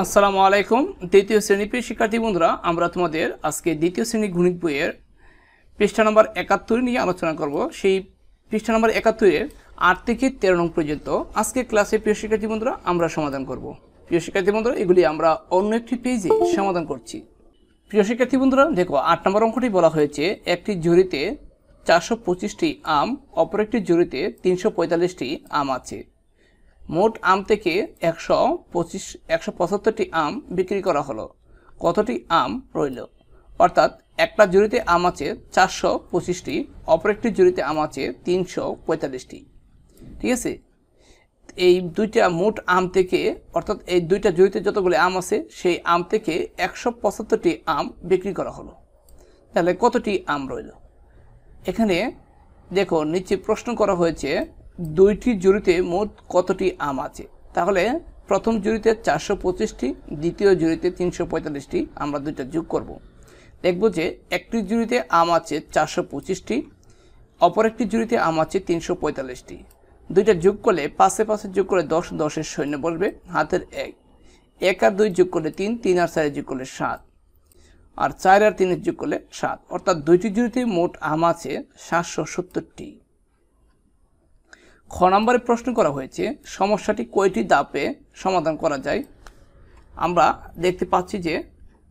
আসসালামু আলাইকুম। দ্বিতীয় শ্রেণী প্রিয় শিক্ষার্থী বন্ধুরা, আমরা তোমাদের আজকে দ্বিতীয় শ্রেণী গণিত বইয়ের পৃষ্ঠা নম্বর ৭১ নিয়ে আলোচনা করব। সেই পৃষ্ঠা নম্বর ৭১-এর ৮ থেকে ১৩ নং পর্যন্ত আজকে ক্লাসে প্রিয় শিক্ষার্থী বন্ধুরা আমরা সমাধান করব। প্রিয় শিক্ষার্থী বন্ধুরা, এগুলি আমরা অন্য একটি পেজে সমাধান করছি। প্রিয় শিক্ষার্থী বন্ধুরা, দেখো ৮ নম্বর অঙ্কটি বলা হয়েছে একটি ঝুড়িতে ৪২৫টি আম, অপর একটি ঝুড়িতে ৩৪৫টি আম আছে। মোট আম থেকে ১৭৫টি আম বিক্রি করা হলো, কতটি আম রইল? অর্থাৎ একটা ঝুড়িতে আম আছে ৪২৫টি, অপর একটি ঝুড়িতে আম আছে ৩৪৫টি। ঠিক আছে, এই দুইটা মোট আম থেকে, অর্থাৎ এই দুইটা ঝুড়িতে যতগুলো আম আছে সেই আম থেকে ১৭৫টি আম বিক্রি করা হলো, তাহলে কতটি আম রইল? এখানে দেখো নিচে প্রশ্ন করা হয়েছে দুইটি ঝুড়িতে মোট কতটি আম আছে। তাহলে প্রথম ঝুড়িতে ৪২৫টি, দ্বিতীয় ঝুড়িতে ৩৪৫টি, আমরা দুইটা যোগ করব। দেখব যে একটি ঝুড়িতে আম আছে ৪২৫টি, অপর একটি ঝুড়িতে আম আছে ৩৪৫টি। দুইটা যোগ করলে পাশে পাশে যোগ করলে ১০, ১০-এর শূন্য বসবে, হাতের ১, ১ আর ২ যোগ করলে ৩, ৩ আর ৪ যোগ করলে ৭, আর ৪ আর ৩ যোগ করলে ৭, অর্থাৎ দুইটি ঝুড়িতে মোট আম আছে ৭৭০টি। খ নম্বরে প্রশ্ন করা হয়েছে সমস্যাটি কয়টি ধাপে সমাধান করা যায়। আমরা দেখতে পাচ্ছি যে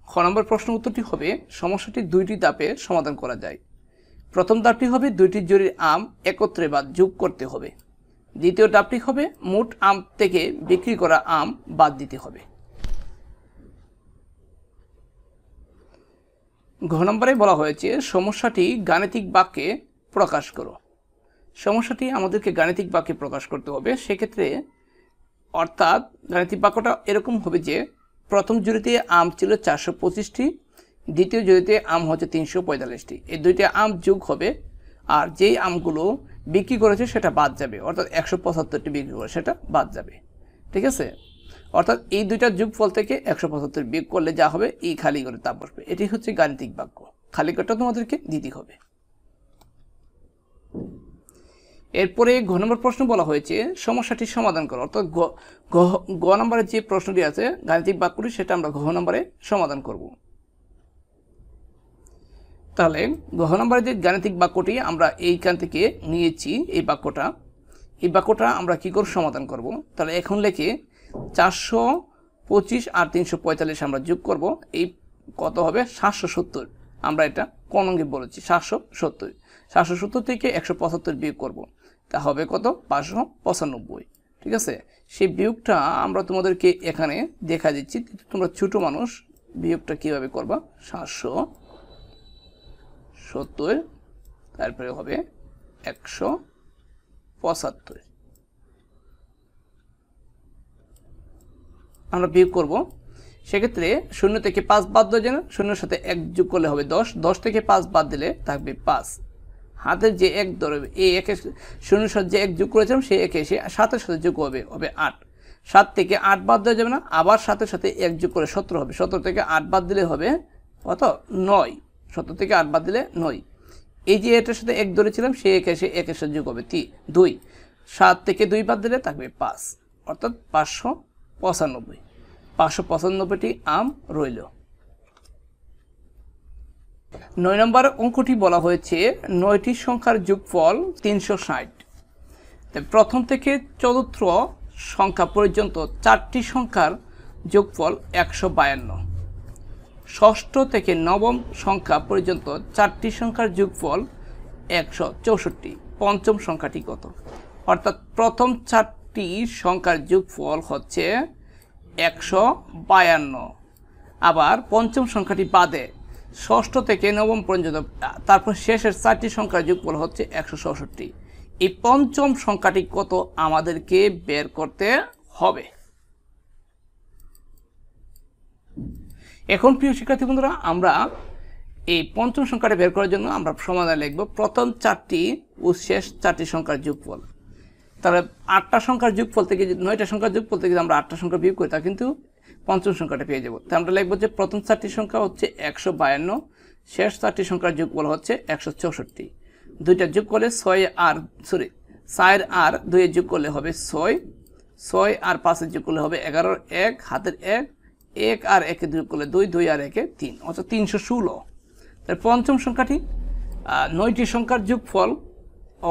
খ নম্বর প্রশ্ন উত্তরটি হবে সমস্যাটি দুইটি ধাপে সমাধান করা যায়। প্রথম ধাপটি হবে দুইটি ঝুড়ির আম একত্রে বা যোগ করতে হবে। দ্বিতীয় ধাপটি হবে মোট আম থেকে বিক্রি করা আম বাদ দিতে হবে। ঘ নম্বরে বলা হয়েছে সমস্যাটি গাণিতিক বাক্যে প্রকাশ করো। সমস্যাটি আমাদেরকে গাণিতিক বাক্যে প্রকাশ করতে হবে। সেক্ষেত্রে অর্থাৎ গাণিতিক বাক্যটা এরকম হবে যে প্রথম ঝুড়িতে আম ছিল ৪২৫টি, দ্বিতীয় ঝুড়িতে আম হচ্ছে ৩৪৫টি। এই দুইটা আম যোগ হবে, আর যেই আমগুলো বিক্রি করেছে সেটা বাদ যাবে, অর্থাৎ ১৭৫টি বিক্রি করে সেটা বাদ যাবে। ঠিক আছে, অর্থাৎ এই দুইটা যোগফল থেকে ১৭৫ বিয়োগ করলে যা হবে এই খালি করে তা বসবে। এটি হচ্ছে গাণিতিক বাক্য, খালি করটা তোমাদেরকে দিতে হবে। এরপরে ঘ নম্বর প্রশ্ন বলা হয়েছে সমস্যাটি সমাধান করো। অর্থাৎ গ নম্বরে যে প্রশ্নটি আছে গাণিতিক বাক্যটি সেটা আমরা ঘ নম্বরে সমাধান করব। তাহলে ঘ নম্বরে যে গাণিতিক বাক্যটি আমরা এইখান থেকে নিয়েছি, এই বাক্যটা আমরা কি করে সমাধান করব। তাহলে এখন লেখে ৪২৫ আর ৩৪৫ আমরা যোগ করব, এই কত হবে ৭৭০। আমরা এটা কোন অঙ্কে বলেছি ৭৭০। ৭৭০ থেকে ১৭৫ বিয়োগ করব, তা হবে কত ৫৯৫। ঠিক আছে, সেই বিয়োগটা আমরা তোমাদেরকে এখানে দেখা দিচ্ছি, তোমরা ছোট মানুষ বিয়োগটা কিভাবে করবা। ৭৭০ তারপরে হবে ১৭৫। আমরা বিয়োগ করব। সেক্ষেত্রে ০ থেকে ৫ বাদ দেওয়া যায় না, ০-এর সাথে ১ যোগ করলে হবে ১০, ১০ থেকে ৫ বাদ দিলে থাকবে 5। হাতের যে ১ ধরবে, এই ১-এর ০-এর সাথে যে ১ যোগ করেছিলাম সেই ১ এসে ৭-এর সাথে যোগ হবে ৮। ৭ থেকে ৮ বাদ দেওয়া যাবে না, আবার ৭-এর সাথে ১ যোগ করে ১৭ হবে। ১৭ থেকে ৮ বাদ দিলে হবে কত ৯। ১৭ থেকে ৮ বাদ দিলে ৯। এই যে এটার সাথে ১ ধরেছিলাম সেই ১ এসে ১-এর সাথে যোগ হবে ২। ৭ থেকে ২ বাদ দিলে থাকবে ৫, অর্থাৎ ৫৯৫। ৫৯৫টি আম রইল। ৯ নম্বর অঙ্কটি বলা হয়েছে ৯টি সংখ্যার যোগফল ৩৬০। প্রথম থেকে চতুর্থ সংখ্যা পর্যন্ত ৪টি সংখ্যার যোগফল ১৫২। ষষ্ঠ থেকে নবম সংখ্যা পর্যন্ত ৪টি সংখ্যার যোগফল ১৬৪। পঞ্চম সংখ্যাটি কত? অর্থাৎ প্রথম ৪টি সংখ্যার যোগফল হচ্ছে ১৫২। আবার পঞ্চম সংখ্যাটি বাদে ষষ্ঠ থেকে নবম পর্যন্ত, তারপর শেষের ৪টি সংখ্যার যোগফল হচ্ছে ১৬৪। এই পঞ্চম সংখ্যাটি কত আমাদেরকে বের করতে হবে। এখন প্রিয় শিক্ষার্থী বন্ধুরা, আমরা এই পঞ্চম সংখ্যাটি বের করার জন্য আমরা সমাধান লিখব প্রথম 4টি ও শেষ 4টি সংখ্যার যোগফল। তাহলে 8টা সংখ্যার যোগফল থেকে, 9টা সংখ্যার যোগফল থেকে আমরা 8টা সংখ্যা বিয়োগ করি, তা কিন্তু পঞ্চম সংখ্যাটা পেয়ে যাব। তাই আমরা লিখব যে প্রথম 4টি সংখ্যা হচ্ছে ১৫২, শেষ 4টি সংখ্যার যোগফল হচ্ছে ১৬৪। দুইটা যোগ করলে 4 আর 2 যোগ করলে হবে 6, 6 আর 5 যোগ করলে হবে 11, 1 হাতের 1, 1 আর 1 যোগ করলে 2, 2 আর 1 3, অর্থাৎ 316। তার পঞ্চম সংখ্যাটি 9টি সংখ্যার যোগফল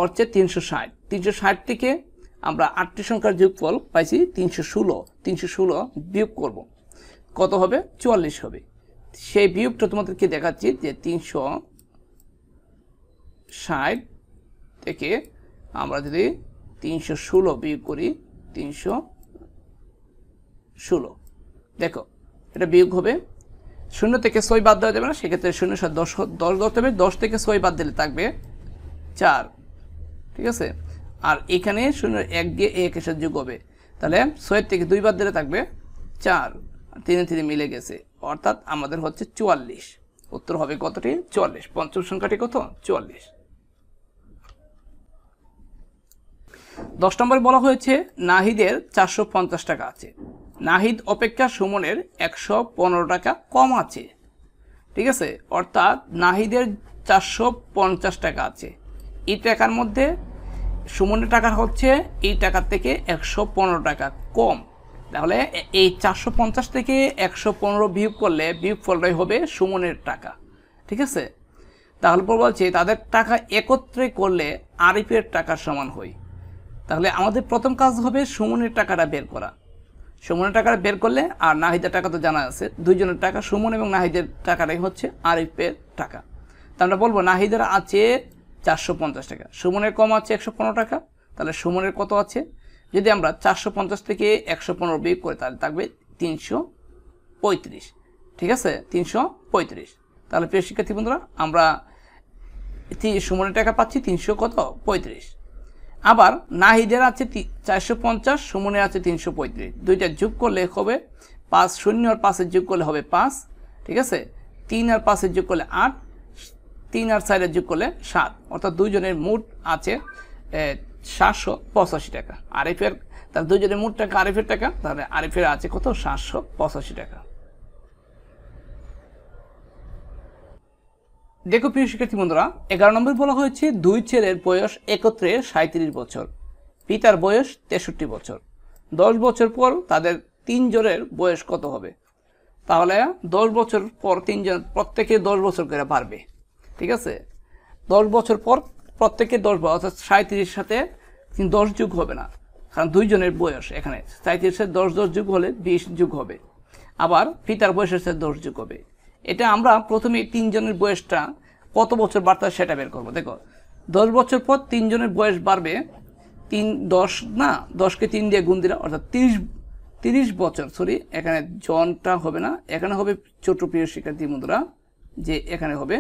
হচ্ছে 360। 360 থেকে আমরা 8টি সংখ্যার যোগফল পাইছি 316। 316 বিয়োগ করব, কত হবে? 44 হবে। সেই বিয়োগটা তোমাদেরকে দেখাচ্ছি যে 360 থেকে আমরা যদি 316 বিয়োগ করি, 316 দেখো এটা বিয়োগ হবে। 0 থেকে 6 বাদ দেওয়া যাবে না, সেক্ষেত্রে 0 সাথে 10 ধরতে হবে। 10 থেকে 6 বাদ দিলে থাকবে 4, ঠিক আছে। আর এখানে 0 1 দিয়ে 1 এর সাথে যোগ হবে, তাহলে 6 থেকে 2 বাদ দিলে থাকবে 4, 3 3 মিলে গেছে, অর্থাৎ আমাদের হচ্ছে 44। উত্তর হবে কতটি? 44। পঞ্চম সংখ্যাটি কত? 44। 10 নম্বরে বলা হয়েছে নাহিদের 450 টাকা আছে, নাহিদ অপেক্ষা সুমনের 115 টাকা কম আছে, ঠিক আছে। অর্থাৎ নাহিদের 450 টাকা আছে, এই টাকার মধ্যে সুমনের টাকা হচ্ছে এই টাকার থেকে 115 টাকা কম। তাহলে এই 450 থেকে 115 বিয়োগ করলে বিয়োগফলটাই হবে সুমনের টাকা, ঠিক আছে। তাহলে বলছে তাদের টাকা একত্রে করলে আরিফের টাকার সমান হয়। তাহলে আমাদের প্রথম কাজ হবে সুমনের টাকাটা বের করা। সুমনের টাকাটা বের করলে, আর নাহিদের টাকা তো জানা আছে, দুইজনের টাকা, সুমন এবং নাহিদের টাকাটাই হচ্ছে আরিফের টাকা। তা আমরা বলবো নাহিদের আছে 450 টাকা, সুমনের কম আছে 115 টাকা, তাহলে সুমনের কত আছে? যদি আমরা 450 থেকে 115 বিয়োগ করি তাহলে থাকবে 335, ঠিক আছে, 335। তাহলে প্রিয় শিক্ষার্থী বন্ধুরা, আমরা সুমনের টাকা পাচ্ছি 335। আবার নাহিদের আছে 450, সুমনের আছে 335, দুইটা যোগ করলে হবে 5, 0 আর 5 যোগ করলে হবে 5, ঠিক আছে। 3 আর 5 যোগ করলে 8, 3 আর 4 যোগ করলে 7, অর্থাৎ দুইজনের মোট আছে 785 টাকা। আরিফের, তাহলে দুইজনের মোট টাকা আরিফের টাকা, তাহলে আরিফের আছে কত? 785 টাকা। দেখো প্রিয় শিক্ষার্থী বন্ধুরা, 11 নম্বর বলা হয়েছে দুই ছেলের বয়স একত্রে 37 বছর, পিতার বয়স 63 বছর। 10 বছর পর তাদের তিনজনের বয়স কত হবে? তাহলে 10 বছর পর তিনজন প্রত্যেকে 10 বছর করে বাড়বে, ঠিক আছে। 10 বছর পর প্রত্যেকে 10 বছর, অর্থাৎ 37 সাথে 10 যুগ হবে না, কারণ দুইজনের বয়স এখানে 37 সাথে 10 যুগ হলে 20 যুগ হবে। আবার পিতার বয়সের সাথে 10 যুগ হবে। এটা আমরা প্রথমে তিনজনের বয়সটা কত বছর বাড়তে সেটা বের করবো। দেখো 10 বছর পর তিনজনের বয়স বাড়বে 10 না, 10কে 3 দিয়ে গুণ দিলে, অর্থাৎ 30 বছর। সরি, এখানে জনটা হবে না, এখানে হবে ছোট প্রিয় শিক্ষার্থী বন্ধুরা, যে এখানে হবে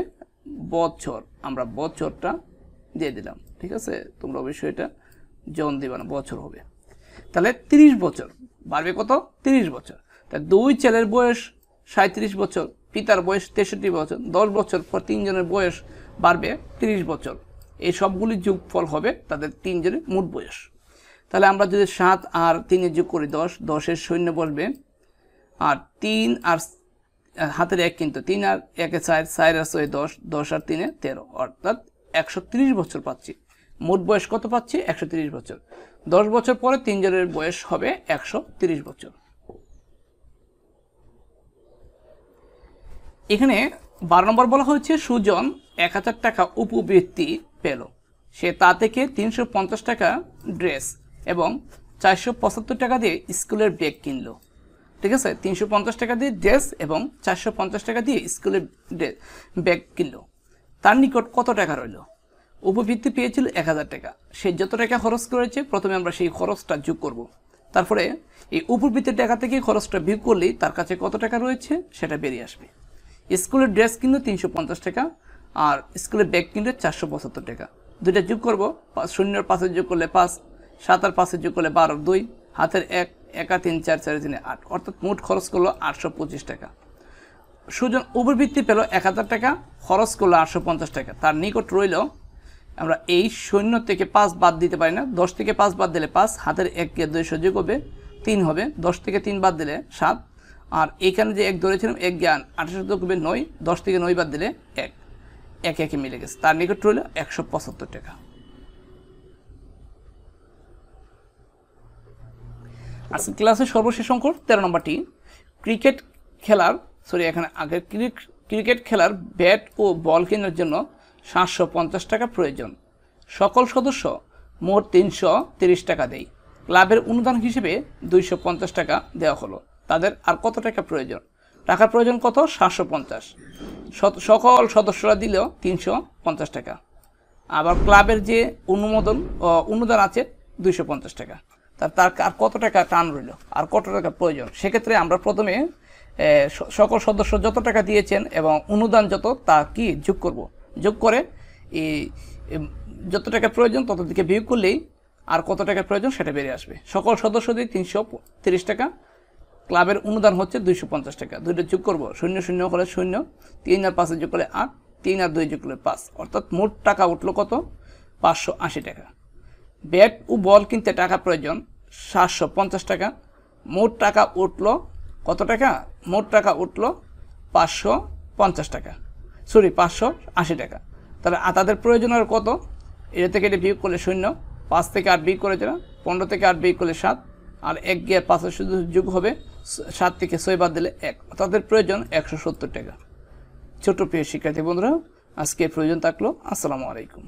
বছর, আমরা বছরটা দিয়ে দিলাম, ঠিক আছে। তোমরা অবশ্যই এটা জন দিবা না, বছর হবে। তাহলে 30 বছর বাড়বে, কত? 30 বছর। তাই দুই ছেলের বয়স 37 বছর, পিতার বয়স 63 বছর। 10 বছর পর তিনজনের বয়স বাড়বে 30 বছর। এই সবগুলি যোগফল হবে তাদের তিনজনের মোট বয়স। তাহলে আমরা যদি 7 আর 3 যোগ করি 10, 10-এর শূন্য বসবে, আর 3 আর হাতের 1, কিন্তু 3 আর 1-এ 4, 4 আর 6 10, 10 আর 3-এ 13, অর্থাৎ 130 বছর পাচ্ছি। মোট বয়স কত পাচ্ছি? 130 বছর। 10 বছর পরে তিনজনের বয়স হবে 130 বছর। এখানে 12 নম্বর বলা হয়েছে সুজন 1000 টাকা উপবৃত্তি পেল, সে তা থেকে 350 টাকা ড্রেস এবং 475 টাকা দিয়ে স্কুলের ব্যাগ কিনলো, ঠিক আছে। 350 টাকা দিয়ে ড্রেস এবং 450 টাকা দিয়ে স্কুলের ব্যাগ কিনলো। তার নিকট কত টাকা রইল? উপবৃত্তি পেয়েছিল 1000 টাকা, সে যত টাকা খরচ করেছে প্রথমে আমরা সেই খরচটা যোগ করব, তারপরে এই উপবৃত্তির টাকা থেকে খরচটা বিয়োগ করলেই তার কাছে কত টাকা রয়েছে সেটা বেরিয়ে আসবে। স্কুলের ড্রেস কিনলো 350 টাকা, আর স্কুলের ব্যাগ কিনলো 475 টাকা। দুইটা যোগ করবো, 0 আর 5 যোগ করলে 5, 7 আর 5 যোগ করলে 12, 2 হাতের 1, 1 আর 3 4, 4 3 8, অর্থাৎ মোট খরচ করলো 825 টাকা। সুজন উপবৃত্তি পেল 1000 টাকা, খরচ করলো 850 টাকা। তার নিকট রইল, আমরা এই 0 থেকে 5 বাদ দিতে পারি না, 10 থেকে 5 বাদ দিলে 5, হাতের 1 কে 200 যোগ হবে 3 হবে, 10 থেকে 3 বাদ দিলে 7, আর এখানে যে 1 ধরেছিলাম 1 জ্ঞান 28 যোগ হবে 9, 10 থেকে 9 বাদ দিলে 1, 1 1 মিলে গেছে। তার নিকট রইল 175 টাকা। আজকে ক্লাসের সর্বশেষ অঙ্ক 13 নম্বরটি, ক্রিকেট এখানে আগে ক্রিকেট খেলার ব্যাট ও বল কেনার জন্য 750 টাকা প্রয়োজন। সকল সদস্য মোট 330 টাকা দেয়। ক্লাবের অনুদান হিসেবে 250 টাকা দেওয়া হলো। তাদের আর কত টাকা প্রয়োজন? টাকার প্রয়োজন কত? 750। সকল সদস্যরা দিলেও 350 টাকা। আবার ক্লাবের যে অনুদান আছে 250 টাকা। তার আর কত টাকা টান রইল, আর কত টাকা প্রয়োজন? সেক্ষেত্রে আমরা প্রথমে সকল সদস্য যত টাকা দিয়েছেন এবং অনুদান যত তা কি যোগ করব। যোগ করে এই যত টাকা প্রয়োজন তত দিকে বিয়োগ করলেই আর কত টাকা প্রয়োজন সেটা বেরিয়ে আসবে। সকল সদস্যদের 330 টাকা, ক্লাবের অনুদান হচ্ছে 250 টাকা। দুইটা যোগ করবো, 0 0 হলে 0, 3 আর 5 যোগ করলে 8, 3 আর 2 যোগ করলে 5, অর্থাৎ মোট টাকা উঠলো কত? 580 টাকা। ব্যাট ও বল কিনতে টাকা প্রয়োজন 750 টাকা। মোট টাকা উঠলো কত টাকা? মোট টাকা উঠলো 550 টাকা, 580 টাকা। তাহলে তাদের প্রয়োজন আর কত? এটা থেকে এটা বিয়োগ করলে 0, 5 থেকে 8 বিয়োগ করে দিলাম, 15 থেকে 8 বিয়োগ করলে 7, আর 1 গিয়ে 5 শুধু যোগ হবে, 7 থেকে 6 বাদ দিলে 1। তাদের প্রয়োজন 170 টাকা। ছোট প্রিয় শিক্ষার্থী বন্ধুরা, আজকে প্রয়োজন থাকলো। আসসালামু আলাইকুম।